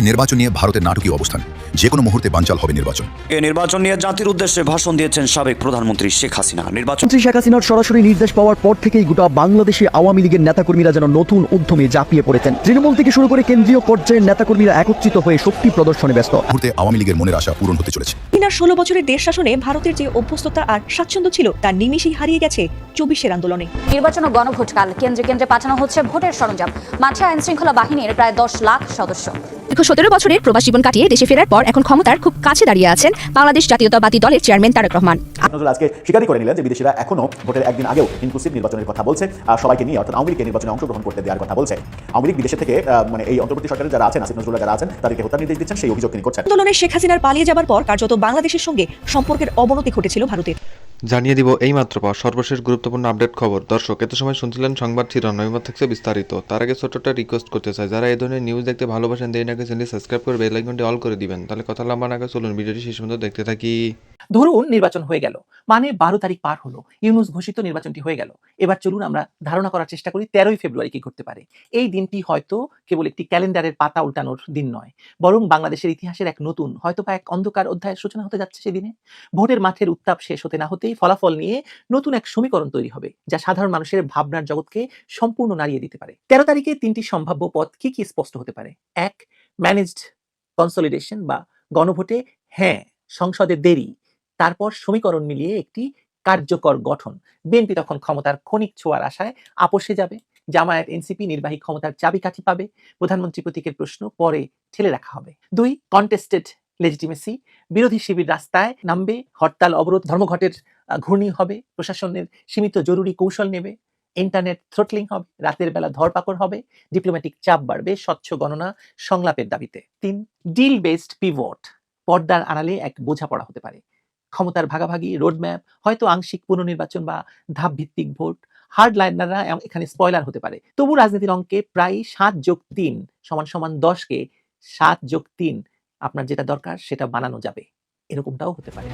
নির্বাচন নিয়ে ভারতের নাটকীয় অবস্থান, যে কোনো মুহূর্তে বানচাল হবে নির্বাচন। এ নির্বাচন নিয়ে জাতির উদ্দেশ্যে ভাষণ দিয়েছেন সাবেক প্রধানমন্ত্রী শেখ হাসিনা। মন্ত্রী শেখ হাসিনার সরাসরি নির্দেশ পাওয়ার পর থেকেই গোটা বাংলাদেশে আওয়ামী লীগের নেতাকর্মীরা যেন নতুন উদ্যমে ঝাঁপিয়ে পড়েছেন। তৃণমূল থেকে শুরু করে কেন্দ্রীয় পর্যায়ের নেতাকর্মীরা একত্রিত হয়ে শক্তি প্রদর্শনে ব্যস্ত। মুহূর্তে আওয়ামী লীগের মনের আশা পূরণ হতে চলেছে। হাসিনার 16 বছরের দেশ শাসনে ভারতের যে অভ্যস্ততা আর স্বাচ্ছন্দ্য ছিল তা নিমেষেই হারিয়ে গেছে 24-এর আন্দোলনে। নির্বাচন ও গণভোটকাল কেন্দ্রে কেন্দ্রে পাঠানো হচ্ছে ভোটের সরঞ্জাম। মাঠে আইন শৃঙ্খলা বাহিনীর প্রায় 10 লাখ সদস্য। দীর্ঘ 17 বছরের প্রবাস জীবন কাটিয়ে দেশে ফেরার পর এখন ক্ষমতার খুব কাছে দাঁড়িয়ে আছেন বাংলাদেশ জাতীয়তাবাদী দলের চেয়ারম্যান তারেক রহমান। নজরুল আজকে স্বীকারই করে নিলেন যে বিদেশিরা এখনো ভোটের একদিন আগেও ইনক্লুসিভ নির্বাচনের কথা বলছে, আর সবাইকে নিয়ে অর্থাৎ আওয়ামী লীগকে নির্বাচনে অংশগ্রহণ করতে দেওয়ার কথা বলছে। আওয়ামী লীগ বিদেশে থেকে এই অন্তর্বর্তী সরকারের যারা আছেন, আসিফ নজরুল যারা আছেন, তাদেরকে হত্যার নির্দেশ দিচ্ছেন, সেই অভিযোগ তিনি করছেন। আন্দোলনে শেখ হাসিনার পালিয়ে যাবার পর কার্যত বাংলাদেশের সঙ্গে সম্পর্কের অবনতি ঘটেছিল ভারতের। জানিয়ে দিব এইমাত্র পাওয়া সর্বশেষ গুরুত্বপূর্ণ আপডেট খবর। দর্শক, এত সময় শুনছিলেন সংবাদ শিরোনাম, এবার থাকছে বিস্তারিত। তার আগে ছোট্ট রিকোয়েস্ট করতে চাই, যারা এই ধরনের নিউজ দেখতে ভালোবাসেন, দেরি না করে চ্যানেলটি সাবস্ক্রাইব করে বেল আইকনটি অল করে দিবেন। তাহলে কথা লম্বা না করে চলুন ভিডিওটি শেষ পর্যন্ত দেখতে থাকি। ধরুন নির্বাচন হয়ে গেল, মানে 12 তারিখ পার হলো, ইউনূস ঘোষিত নির্বাচনটি হয়ে গেল। এবার চলুন আমরা ধারণা করার চেষ্টা করি 13ই ফেব্রুয়ারি কি ঘটতে পারে। এই দিনটি হয়তো কেবল একটি ক্যালেন্ডারের পাতা উল্টানোর দিন নয়, বরং বাংলাদেশের ইতিহাসের এক নতুন, হয়তো বা এক অন্ধকার অধ্যায়ের সূচনা হতে যাচ্ছে। সেদিনে ভোটের মাঠের উত্তাপ শেষ হতে না হতেই ফলাফল নিয়ে নতুন এক সমীকরণ তৈরি হবে, যা সাধারণ মানুষের ভাবনার জগৎকে সম্পূর্ণ নাড়িয়ে দিতে পারে। 13 তারিখে 3টি সম্ভাব্য পথ কি কি স্পষ্ট হতে পারে। 1, ম্যানেজড কনসলিডেশন বা গণভোটে হ্যাঁ, সংসদে দেরি, তারপর সমীকরণ মিলিয়ে একটি কার্যকর গঠন। বিএনপি তখন ক্ষমতার ক্ষণিক ছোঁয়ার আশায় আপোষে যাবে, জামায়াত এনসিপি নির্বাহী ক্ষমতার চাবিকাঠি পাবে, প্রধানমন্ত্রী প্রতীকের প্রশ্ন পরে ঠেলে রাখা হবে। 2, কন্টেস্টেড লেজিটিমেসি, বিরোধী শিবির রাস্তায় নামবে, হরতাল অবরোধ ধর্মঘটের ঘূর্ণি হবে, প্রশাসনের সীমিত জরুরি কৌশল নেবে, ইন্টারনেট থ্রটলিং হবে, রাতের বেলা ধরপাকড় হবে, ডিপ্লোম্যাটিক চাপ বাড়বে, স্বচ্ছ গণনা সংলাপের দাবিতে। 3, ডিল বেসড পিভট, পর্দার আড়ালে এক বোঝাপড়া হতে পারে, ক্ষমতার ভাগাভাগি, রোডম্যাপ, হয়তো আংশিক পুনর্নির্বাচন বা ধাপ ভিত্তিক ভোট। হার্ড লাইনাররা এখানে স্পয়লার হতে পারে। তবু রাজনীতির অঙ্কে প্রায় 7+3 = 10কে 7+3 আপনার যেটা দরকার সেটা বানানো যাবে, এরকমটাও হতে পারে।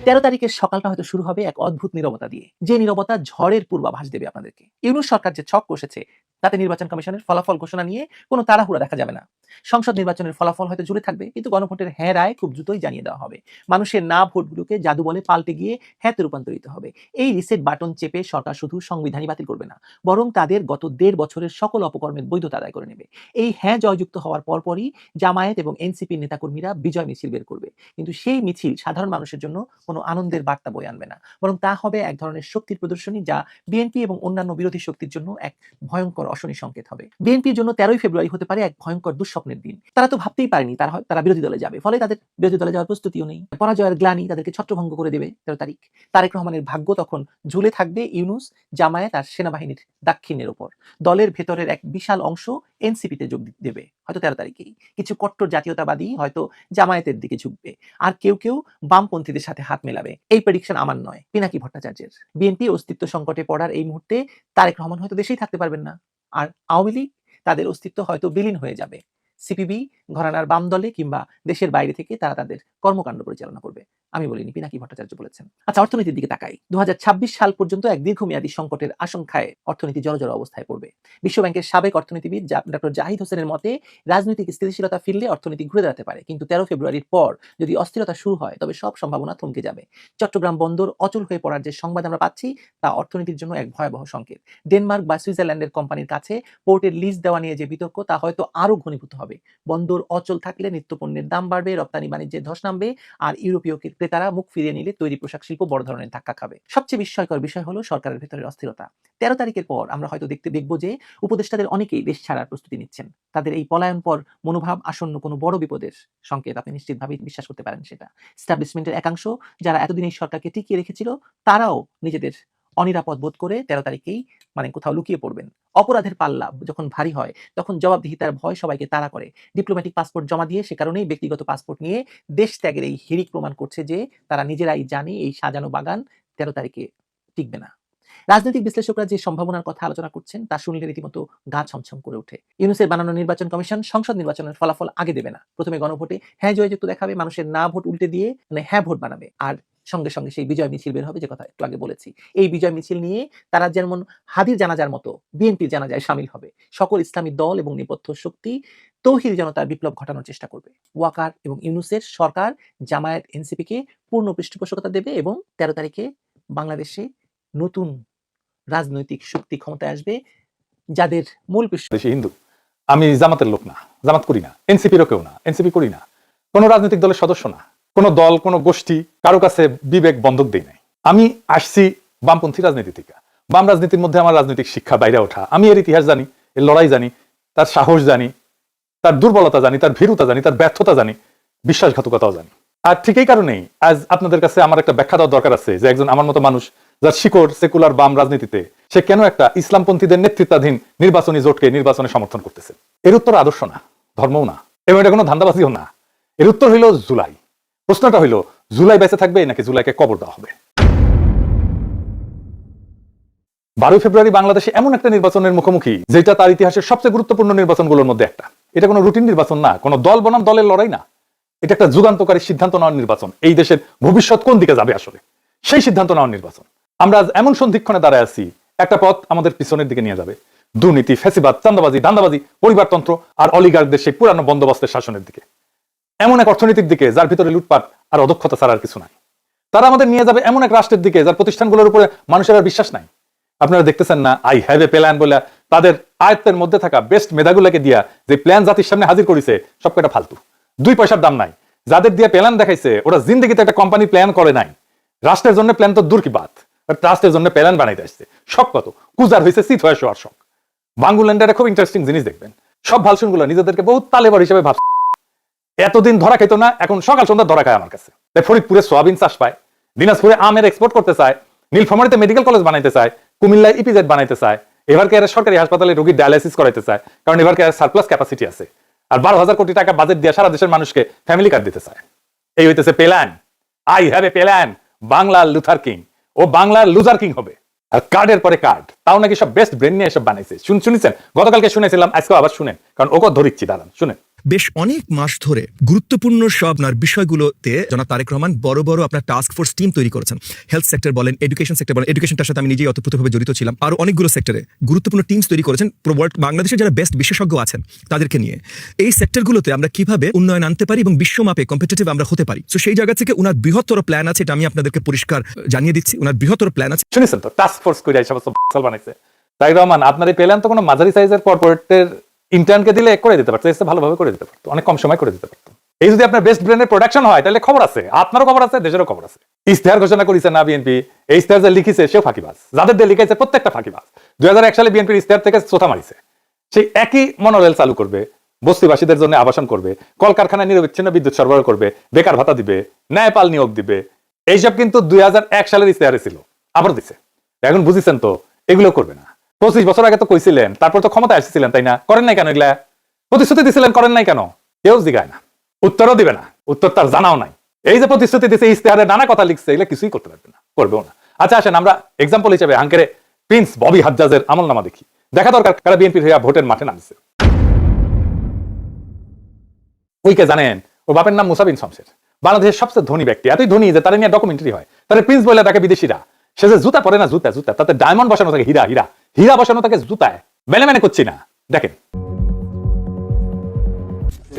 13 তারিখের সকালটা হয়তো শুরু হবে এক অদ্ভুত নীরবতা দিয়ে, যে নীরবতা ঝড়ের পূর্বাভাস দেবে আপনাদেরকে। ইউনূস সরকার যে ছক কষেছে, তাতে নির্বাচন কমিশনের ফলাফল ঘোষণা নিয়ে কোনো তাড়াহুড়া দেখা যাবে না। সংসদ নির্বাচনের ফলাফল হয়তো ঝুলে থাকবে, কিন্তু গণভোটের হ্যাঁ রায় খুব দ্রুতই জানিয়ে দেওয়া হবে। মানুষের না ভোটগুলোকে জাদু বলে পাল্টে গিয়ে হ্যাঁতে রূপান্তরিত হবে। এই রিসেট বাটন চেপে সরকার শুধু সংবিধানই বাতিল করবে না, বরং তাদের গত 1.5 বছরের সকল অপকর্মের বৈধতা আদায় করে নেবে। এই হ্যাঁ জয়যুক্ত হওয়ার পরপরই জামায়াত এবং এনসিপির নেতাকর্মীরা বিজয় মিছিল বের করবে, কিন্তু সেই মিছিল সাধারণ মানুষের জন্য কোনো আনন্দের বার্তা বয়ে আনবে না, বরং তা হবে এক ধরনের শক্তির প্রদর্শনী, যা বিএনপি এবং অন্যান্য বিরোধী শক্তির জন্য এক ভয়ঙ্কর অশনি সংকেত হবে। বিএনপির জন্য 13ই ফেব্রুয়ারি হতে পারে এক ভয়ঙ্কর দুঃস্বপ্নের দিন। তারা তো ভাবতেই পারেনি তারা বিরোধী দলে যাবে, ফলে তাদের বিরোধী দলে যাওয়ার প্রস্তুতিও নেই। পরাজয়ের গ্লানি তাদেরকে ছত্রভঙ্গ করে দেবে 13 তারিখ। তারেক রহমানের ভাগ্য তখন ঝুলে থাকবে ইউনূস, জামায়াত আর সেনাবাহিনীর দাক্ষিণ্যের উপর। দলের ভেতরের এক বিশাল অংশ এনসিপিতে যোগ দেবে হয়তো 13 তারিখেই। কিছু কট্টর জাতীয়তাবাদী হয়তো জামায়াতের দিকে ঝুঁকবে, আর কেউ কেউ বামপন্থীদের সাথে হাত মেলাবে। এই প্রেডিকশন আমার নয়, পিনাকি ভট্টাচার্যের। বিএনপি অস্তিত্ব সংকটে পড়ার এই মুহূর্তে তারেক রহমান হয়তো দেশেই থাকতে পারবেন না, আর আওয়ামী লীগ তাদের অস্তিত্ব হয়তো বিলীন হয়ে যাবে। সিপিবি ঘরানার বাম দলে কিংবা দেশের বাইরে থেকে তারা তাদের কর্মকাণ্ড পরিচালনা করবে। আমি বলিনি, পিনাকি ভট্টাচার্য বলেছেন। আচ্ছা, অর্থনীতির দিকে তাকাই। 2026 সাল পর্যন্ত এক দীর্ঘমেয়াদী সংকটের আশঙ্কায় অর্থনীতি জড়জড় অবস্থায় পড়বে। বিশ্বব্যাংকের সাবেক অর্থনীতিবিদ ডক্টর জাহিদ হোসেনের মতে, রাজনৈতিক স্থিতিশীলতা ফিরলে অর্থনীতি ঘুরে দাঁড়াতে পারে, কিন্তু 13 ফেব্রুয়ারির পর যদি অস্থিরতা শুরু হয়, তবে সব সম্ভাবনা থমকে যাবে। চট্টগ্রাম বন্দর অচল হয়ে পড়ার যে সংবাদ আমরা পাচ্ছি, তা অর্থনীতির জন্য এক ভয়াবহ সংকেত। ডেনমার্ক বা সুইজারল্যান্ডের কোম্পানির কাছে পোর্টের লিজ দেওয়া নিয়ে যে বিতর্ক, তা হয়তো আরো ঘনীভূত হবে। বন্দর অচল থাকলে নিত্যপণ্যের দাম বাড়বে, রপ্তানি বাণিজ্যের ধস নামবে, আর ইউরোপীয় ক্রেতারা মুখ ফিরিয়ে নিলে তৈরি পোশাক শিল্প বড় ধরনের ধাক্কা খাবে। সবচেয়ে বিস্ময়কর বিষয় হলো সরকারের ভেতরের অস্থিরতা। 13 তারিখের পর আমরা হয়তো দেখব যে উপদেষ্টাদের অনেকেই দেশ ছাড়ার প্রস্তুতি নিচ্ছেন। তাদের এই পলায়ন পর মনোভাব আসন্ন কোনো বড় বিপদের সংকেত, আপনি নিশ্চিতভাবেই বিশ্বাস করতে পারেন সেটা। এস্টাবলিশমেন্টের একাংশ যারা এতদিন এই সরকারকে টিকিয়ে রেখেছিল, তারাও নিজেদের অনিরাপদ বোধ করে 13 তারিখেই কোথাও লুকিয়ে পড়বেন। অপরাধের পাল্লা যখন ভারী হয়, তখন জবাবদিহিতার ভয় সবাইকে তাড়া করে। ডিপ্লোম্যাটিক পাসপোর্ট জমা দিয়ে সে কারণেই ব্যক্তিগত পাসপোর্ট নিয়ে দেশ ত্যাগের এই হিড়িক প্রমাণ করছে যে তারা নিজেরাই জানে এই সাজানো বাগান 13 তারিখে টিকবে না। রাজনৈতিক বিশ্লেষকরা যে সম্ভাবনার কথা আলোচনা করছেন, তা শুনলে রীতিমতো গা ছমছম করে ওঠে। ইউনূসের বানানো নির্বাচন কমিশন সংসদ নির্বাচনের ফলাফল আগে দেবে না। প্রথমে গণভোটে হ্যাঁ জয়যুক্ত দেখাবে, মানুষের না ভোট উল্টে দিয়ে হ্যাঁ ভোট বানাবে, আর সঙ্গে সঙ্গে সেই বিজয় মিছিল বের হবে, যে কথা একটু আগে বলেছি। এই বিজয় মিছিল নিয়ে তারা যেমন হাদির জানাজার মতো বিএনপির জানাজায় সামিল হবে। সকল ইসলামী দল এবং নেপথ্য শক্তি তৌহিদি জনতার বিপ্লব ঘটানোর চেষ্টা করবে। ওয়াকার এবং ইউনূসের সরকার জামায়াত এনসিপিকে পূর্ণ পৃষ্ঠপোষকতা দেবে এবং 13 তারিখে বাংলাদেশে নতুন রাজনৈতিক শক্তি ক্ষমতায় আসবে, যাদের মূল দেশি হিন্দু। আমি জামাতের লোক না, জামাত করি না, এনসিপিরও কেউ না, এনসিপি করি না, কোনো রাজনৈতিক দলের সদস্য না, কোনো দল কোনো গোষ্ঠী কারো কাছে বিবেক বন্ধক দেই নাই। আমি আসছি বামপন্থী রাজনীতি থেকে। বাম রাজনীতির মধ্যে আমার রাজনৈতিক শিক্ষা বাইরে ওঠা। আমি এর ইতিহাস জানি, এর লড়াই জানি, তার সাহস জানি, তার দুর্বলতা জানি, তার ভীরুতা জানি, তার ব্যর্থতা জানি, বিশ্বাসঘাতকতাও জানি। আর ঠিক এই কারণেই আজ আপনাদের কাছে আমার একটা ব্যাখ্যা দেওয়ার দরকার আছে যে একজন আমার মতো মানুষ যার শিকড় সেকুলার বাম রাজনীতিতে, সে কেন একটা ইসলামপন্থীদের নেতৃত্বাধীন নির্বাচনী জোটকে নির্বাচনে সমর্থন করতেছে। এর উত্তর আদর্শ না, ধর্মও না, এবং এটা কোনো ধান্দাবাজিও না। এর উত্তর হইল জুলাই। প্রশ্নটা হইল জুলাই বেঁচে থাকবে নাকি জুলাইকে কবর দেওয়া হবে। 12 ফেব্রুয়ারি বাংলাদেশে এমন একটা নির্বাচনের মুখোমুখি যেটা তার ইতিহাসের সবচেয়ে গুরুত্বপূর্ণ নির্বাচনগুলোর মধ্যে একটা। এটা কোনো রুটিন নির্বাচন না, কোনো দল বনাম দলের লড়াই না, এটা একটা যুগান্তকারী সিদ্ধান্ত নেওয়ার নির্বাচন। এই দেশের ভবিষ্যৎ কোন দিকে যাবে আসলে সেই সিদ্ধান্ত নেওয়ার নির্বাচন। আমরা এমন সন্ধিক্ষণে দাঁড়ায় আছি, একটা পথ আমাদের পিছনের দিকে নিয়ে যাবে, দুর্নীতি, ফ্যাসিবাদ, চাঁদাবাজি, ধান্দাবাজি, পরিবারতন্ত্র আর অলিগারদের সেই পুরানো বন্দোবস্তের শাসনের দিকে, এমন এক অর্থনীতির দিকে যার ভিতরে লুটপাট আর অদক্ষতা ছাড়া আর কিছু নাই। তারা আমাদের নিয়ে যাবে এমন এক রাষ্ট্রের দিকে যার প্রতিষ্ঠানগুলোর উপরে মানুষের আর বিশ্বাস নাই। আপনারা দেখতেছেন না, আই হ্যাভ এ প্ল্যান বলে তাদের আয়ত্তের মধ্যে থাকা বেস্ট মেধাগুলোকে দিয়া যে প্ল্যান জাতির সামনে হাজির করেছে, সব কটা ফালতু, 2 পয়সার দাম নাই। যাদের দিয়ে প্ল্যান দেখাইছে ওরা জিন্দগিতে একটা কোম্পানি প্ল্যান করে নাই। রাষ্ট্রের জন্য প্ল্যান তো দূর কি বাত, রাষ্ট্রের জন্য প্ল্যান বানাইতে আসছে। সব কত কুজার হয়েছে চিত হয়ে শোয়ার শখ। বাংলাদেশের খুব ইন্টারেস্টিং জিনিস দেখবেন, সব ভালসুনগুলো নিজেদেরকে বহুত তালেবার হিসেবে ভাবছে। এতদিন ধরা খাইতো না, এখন সকাল সন্ধ্যা ধরা খায় আমার কাছে। ফরিদপুরে সোয়াবিন চাষ পায়, দিনাজপুরে আমের এক্সপোর্ট করতে চায়, নীলফামারীতে মেডিকেল কলেজ বানাইতে চায়, কুমিল্লায় ইপিজেড বানাইতে চায়, এবারকে এরা সরকারি হাসপাতালে রোগীর ডায়ালাইসিস করাইতে চায়, কারণ এবারকে সারপ্লাস ক্যাপাসিটি আছে। আর 12,000 কোটি টাকা বাজেট দিয়ে সারা দেশের মানুষকে ফ্যামিলি কার্ড দিতে চায়। এই হইতেছে plan. I have a plan. বাংলার লুথার কিং ও বাংলার লুজার কিং হবে। আর কার্ডের পরে কার্ড, তাও নাকি সব বেস্ট ব্রেন নিয়ে এসব বানাইছে। শুনেছেন, গতকালকে শুনেছিলাম, আজকে আবার শুনেন, কারণ ওকে ধরিচ্ছি, দাঁড়ান শুনেন। বেশ অনেক মাস ধরে গুরুত্বপূর্ণ সব আপনার বিষয়গুলোতে জনাব তারেক রহমান বড় বড় আপনার টাস্ক ফোর্স টিম তৈরি করেছেন। হেলথ সেক্টর বলেন, এডুকেশন সেক্টর বলেন, এডুকেশনটার সাথে আমি নিজেই অতপ্রতভাবে জড়িত ছিলাম। আরো অনেকগুলো সেক্টরে গুরুত্বপূর্ণ টিমস তৈরি করেছেন বাংলাদেশের যারা বেস্ট বিশেষজ্ঞ আছেন তাদেরকে নিয়ে। এই সেক্টরগুলোতে আমরা কিভাবে উন্নয়ন আনতে পারি এবং বিশ্বমাপে কম্পিটিটিভ আমরা হতে পারি। তো সেই জায়গা থেকে উনার বৃহত্তর প্ল্যান আছে, এটা আমি আপনাদেরকে পরিষ্কার জানিয়ে দিচ্ছি। উনার বৃহত্তর প্ল্যান আছে। শুনেছেন তো, টাস্ক ফোর্স করে এই সমস্ত বানাইছে তারেক রহমান। আপনার এই প্ল্যান তো কোনো মাঝারি সাইজের কর্পোরেটের ইন্টার্নকে দিলে করে দিতে পারতো, এসে ভালোভাবে করে দিতে পারতো, অনেক কম সময় করে দিতে পারতো। এই যদি আপনার বেস্ট ব্র্যান্ডের প্রোডাকশন হয় তাহলে খবর আছে, আপনারও খবর আছে, দেশেরও খবর আছে। ইশতেহার ঘোষণা করেছে না বিএনপি, এই ইশতেহার যে লিখিছে সেও ফাঁকিবাজ, যাদের দিয়ে লিখাইছে প্রত্যেকটা ফাঁকিবাজ। 2001 সালে বিএনপির ইশতেহার থেকে চোথা মারিছে। সেই একই মনোরেল চালু করবে, বস্তিবাসীদের জন্য আবাসন করবে, কলকারখানায় নিরবিচ্ছিন্ন বিদ্যুৎ সরবরাহ করবে, বেকার ভাতা দিবে, ন্যায়পাল নিয়োগ দিবে। এইসব কিন্তু 2001 সালের ইশতেহারে ছিল, আবার দিছে। এখন বুঝেছেন তো, এগুলো করবে না। 25 বছর আগে তো কইছিলেন, তারপর তো ক্ষমতায় আসছিলেন, তাই না? করেন নাই কেন এগুলা? প্রতিশ্রুতি দিছিলেন, করেন নাই কেন? কেউ জিগায় না, উত্তরও দিবে না, উত্তর তার জানাও নাই। এই যে প্রতিশ্রুতি দিচ্ছে, ইশতেহারে নানা কথা লিখছে, এগুলো কিছুই করতে পারবে না, করবেও না। আচ্ছা আসেন আমরা এক্সাম্পল হিসেবে হাঙ্কেরে প্রিন্স ববি হাজ্জাজের আমলনামা দেখি। দেখা দরকার কারা বিএনপির হইয়া ভোটের মাঠে নামছে। ওই কে জানেন? ওর বাপের নাম মুসা বিন শমশের, বাংলাদেশের সবচেয়ে ধনী ব্যক্তি। এতই ধনী যে তারা নিয়ে ডকুমেন্টারি হয়, তারা প্রিন্স বলে তাকে বিদেশিরা। সে যে জুতা পরে না, জুতা জুতা, তাতে ডায়মন্ড বসানো থাকে, হীরা হীরা হীরা বসানো থাকে জুতায়। মেলে মেনে করছি না, দেখেন।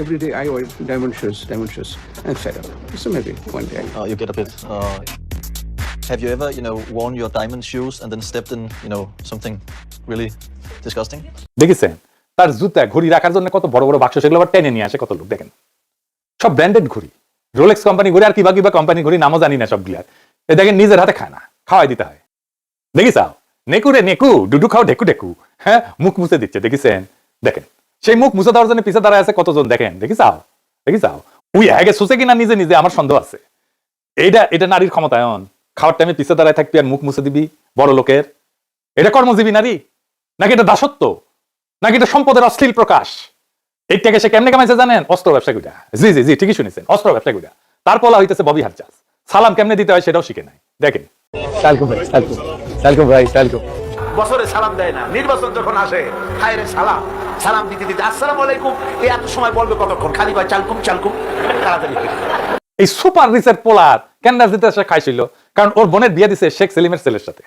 Every day I wear diamond shoes. I'm fed up. So maybe one day. You get a bit. Have you ever, worn your diamond shoes and then stepped in, something really disgusting? দেখেছেন তার জুতা ঘড়ি রাখার জন্য কত বড় বড় বাক্স, সেগুলো আবার টেনে নিয়ে আসে কত লোক। দেখেন সব ব্র্যান্ডেড ঘড়ি, রোলেক্স কোম্পানি ঘড়ি আর কিবা কিবা কোম্পানি ঘড়ি, নামও জানি না সবগুলার। এ দেখেন নিজের হাতে খায় না, খাওয়াই দিতে হয়। দেখিসাও নেকু রে নেকু, ডুডু খাও ঢেকু ঢেকু, হ্যাঁ মুখ মুছে দিচ্ছে। দেখেছেন, দেখেন সেই মুখ মুছে দেওয়ার জন্য পিছে দাঁড়ায় আছে কতজন, দেখেন। দেখিসাও উই আগে সুসে কিনা নিজে নিজে, আমার সন্দেহ আছে। এটা নারীর ক্ষমতায়ন। খাওয়ার টাইমে পিছে দাঁড়ায় থাকবি আর মুখ মুছে দিবি বড় লোকের। এটা কর্মজীবী নারী নাকি এটা দাসত্ব, নাকি এটা সম্পদের অশ্লীল প্রকাশ? এইটাকে সে কেমনে কামাইছে জানেন? অস্ত্র ব্যবসা কইরা। জি জি জি ঠিকই শুনেছেন, অস্ত্র ব্যবসা কইরা। তার পলা হইতেছে ববি হাজ্জাজ। সালাম কেমনে দিতে হয় সেটাও শিখে নাই। দেখেন বছরে সালাম দেয় না, নির্বাচন যখন আসে খায়রে সালাম সালাম দিতে দিতে আসসালামু আলাইকুম, এই এত সময় বলবে কতক্ষণ? খালি কয় চালকুম চালকুম, তাড়াতাড়ি। এই সুপার রিচের পোলার কেন রাজনীতি আসে খাইছিল? কারণ ওর বোনের বিয়ে দিছে শেখ সেলিমের ছেলের সাথে।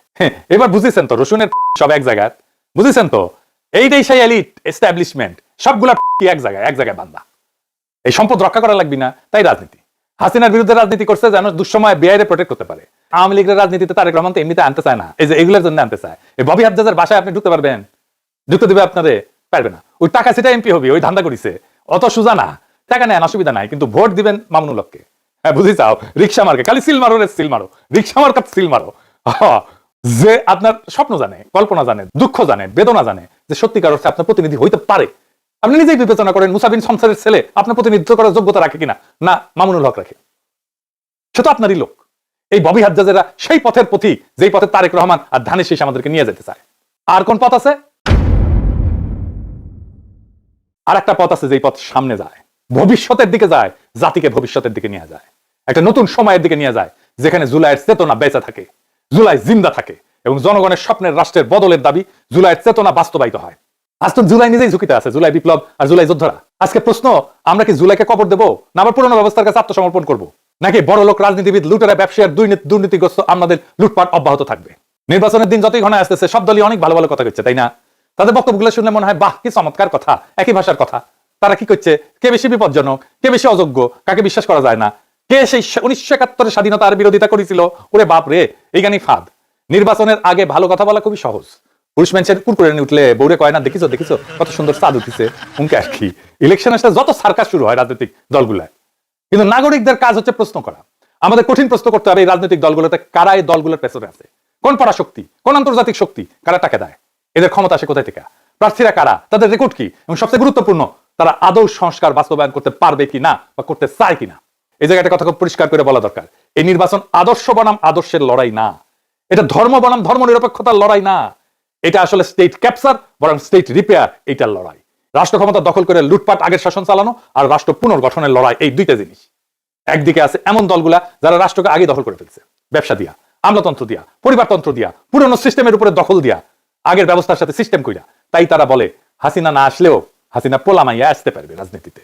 এবার বুঝেছেন তো রসুনের সব এক জায়গায়, বুঝেছেন তো? এইটাই সেই এলিট এস্টাবলিশমেন্ট, সবগুলা এক জায়গায় বান্ধা। এই সম্পদ রক্ষা করা লাগবে না, তাই রাজনীতি। হাসিনার বিরুদ্ধে রাজনীতি করছে যেন দুঃসময় বিআইরে প্রোটেক্ট করতে পারে। আওয়ামী লীগের রাজনীতিতে তারেক রহমান তো এমনিতে আনতে চায় না, এই যে এগুলোর জন্য আনতে চায়। এই ববি হাজ্জাজের বাসায় আপনি ঢুকতে পারবেন? ঢুকতে দিবে আপনারে? পারবে না। ওই টাকা সেটা এমপি হবে, ওই ধান্দা করিছে। অত সোজা না, টাকা নেন অসুবিধা নাই, কিন্তু ভোট দিবেন মামুনুল হককে। হ্যাঁ বুঝি চাও, রিক্সা মার্কে খালি সিল মারো রে সিল মারো, রিক্সা মার্কা সিল মারো। যে আপনার স্বপ্ন জানে, কল্পনা জানে, দুঃখ জানে, বেদনা জানে, যে সত্যিকার অর্থে আপনার প্রতিনিধি হইতে পারে। আপনি নিজেই বিবেচনা করেন মুসা বিন শমসেরের ছেলে আপনার প্রতিনিধিত্ব করার যোগ্যতা রাখে কিনা? না, মামুনুল হক রাখে। সে তো আপনারই লোক। এই ববি হাজ্জাজেরা সেই পথের পথি, যেই পথে তারেক রহমান আর ধানের শীষ আমাদেরকে নিয়ে যেতে চায়। আর কোন পথ আছে? আর একটা পথ আছে, যেই পথ সামনে যায়, ভবিষ্যতের দিকে যায়, জাতিকে ভবিষ্যতের দিকে নিয়ে যায়, একটা নতুন সময়ের দিকে নিয়ে যায়, যেখানে জুলাইয়ের চেতনা বেঁচে থাকে, জুলাই জিন্দা থাকে এবং জনগণের স্বপ্নের রাষ্ট্রের বদলের দাবি জুলাইয়ের চেতনা বাস্তবায়িত হয়। আজ তো জুলাই নিজেই ঝুঁকিতে আছে, জুলাই বিপ্লব আর জুলাই যোদ্ধারা। আজকে প্রশ্ন, আমরা কি জুলাইকে কবর দেবো, না আবার পুরনো ব্যবস্থার কাছে আত্মসমর্পণ করবো, নাকি বড় লোক রাজনীতিবিদ লুটেরা ব্যবসায়ীর দুর্নীতিগ্রস্ত আমাদের লুটপাট অব্যাহত থাকবে? নির্বাচনের দিন যতই ঘনায় আসতেছে সব দলই অনেক ভালো ভালো কথা করছে, তাই না? তাদের বক্তব্যগুলো শুনলে মনে হয় বাহ কি চমৎকার কথা, একই ভাষার কথা। তারা কি করছে? কে বেশি বিপজ্জনক, কে বেশি অযোগ্য, কাকে বিশ্বাস করা যায় না, কে সেই 1971 স্বাধীনতার বিরোধিতা করেছিল, ওরে বাপ রে, এই গানি ফাঁদ। নির্বাচনের আগে ভালো কথা বলা খুবই সহজ। পুরুষ মানুষের কুরকুরে উঠলে বউরে কয় না, দেখিছো দেখিছো কত সুন্দর চাঁদ উঠিছে, উনকে আর কি। ইলেকশনের সাথে যত সার্কাস শুরু হয় রাজনৈতিক দলগুলায়, কিন্তু নাগরিকদের কাজ হচ্ছে প্রশ্ন করা। আমাদের কঠিন প্রশ্ন করতে হবে এই রাজনৈতিক দলগুলোতে কারা এই দলগুলোর পেছনে আছে, কোন পরাশক্তি, কোন আন্তর্জাতিক শক্তি, কারা টাকা দেয়, এদের ক্ষমতা আসে কোথায় থেকে, প্রার্থীরা কারা, তাদের রেকর্ড কি, এবং সবচেয়ে গুরুত্বপূর্ণ তারা আদৌ সংস্কার বাস্তবায়ন করতে পারবে কিনা বা করতে চায় কিনা। এই জায়গাটা কথা খুব পরিষ্কার করে বলা দরকার। এই নির্বাচন আদর্শ বনাম আদর্শের লড়াই না, এটা ধর্ম বনাম ধর্ম নিরপেক্ষতার লড়াই না, এটা আসলে স্টেট ক্যাপচার বরং স্টেট রিপেয়ার, এইটার লড়াই। রাষ্ট্র ক্ষমতা দখল করে লুটপাট আগের শাসন চালানো আর রাষ্ট্র পুনর্গঠনের লড়াই, এই দুইটা জিনিস। একদিকে আছে এমন দলগুলা যারা রাষ্ট্রকে আগে দখল করে ফেলছে, ব্যবসা দিয়া, আমলাতন্ত্র দিয়া, পরিবারতন্ত্র দিয়া, পুরনো সিস্টেমের উপরে দখল দিয়া, আগের ব্যবস্থার সাথে সিস্টেম কইরা। তাই তারা বলে হাসিনা না আসলেও হাসিনা পোলামাইয়া আসতে পারবে রাজনীতিতে।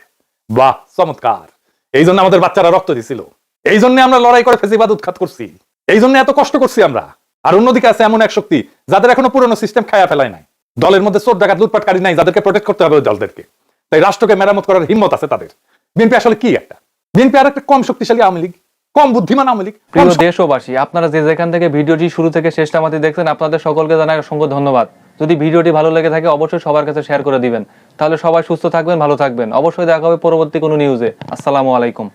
বাহ চমৎকার। এই জন্য আমাদের বাচ্চারা রক্ত দিছিল, এই জন্য আমরা লড়াই করে ফেসিবাদ উৎখাত করছি, এই জন্য এত কষ্ট করছি আমরা। আর অন্যদিকে আছে এমন এক শক্তি যাদের এখনো পুরনো সিস্টেম খায়া ফেলায় নাই, দলের মধ্যে চোর ডাকাত লুটপাটকারী নাই, যাদেরকে প্রোটেক্ট করতে হবে দলদেরকে। তাই রাষ্ট্রকে মেরামত করার হিম্মত আছে তাদের। বিএনপি আসলে কি একটা, বিএনপি আর একটা কম শক্তিশালী আওয়ামী লীগ, কম বুদ্ধিমান আওয়ামী লীগ। প্রিয় দেশবাসী, আপনারা যে যেখান থেকে ভিডিওটি শুরু থেকে শেষটা মাত্র দেখছেন, আপনাদের সকলকে জানাই অসংখ্য ধন্যবাদ। যদি ভিডিওটি ভালো লেগে থাকে অবশ্যই সবার কাছে শেয়ার করে দিবেন, তাহলে সবাই সুস্থ থাকবেন, ভালো থাকবেন। অবশ্যই দেখা হবে পরবর্তী কোনো নিউজে। আসসালামু আলাইকুম।